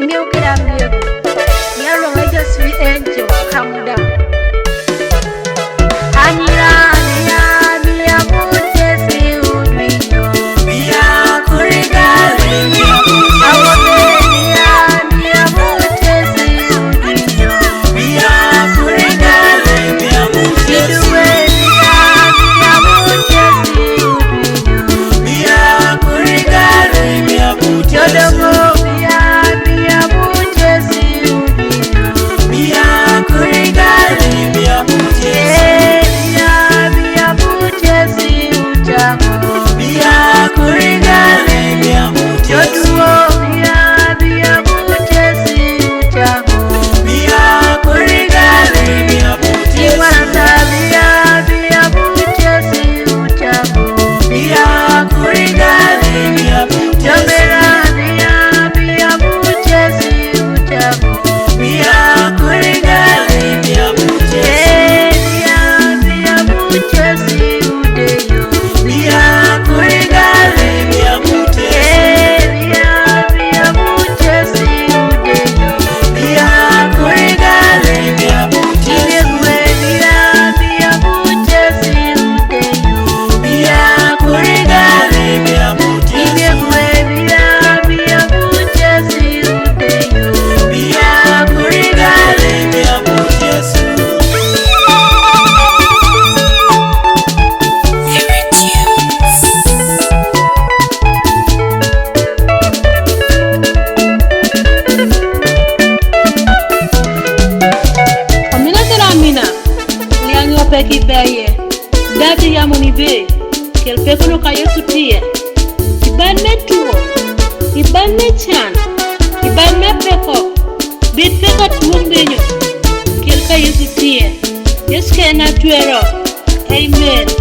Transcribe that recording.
New Gambia, Yellow Legacy Angel, come down. Anila, Mia, Montesi, Udwino, Mia, Kurigale, Mia, Montesi, Udwino, Mia, Kurigale, Mia, Montesi, Mia, Montesi, Udwino, Mia, Kurigale, Mia, Montesi. Kibaye dati ya monibe kel pekono ka yesu tie ibanne tuo ibanne chan ibanne peko bit peko tuombenyo kel ka yesu tie yesu ke na tuero amen.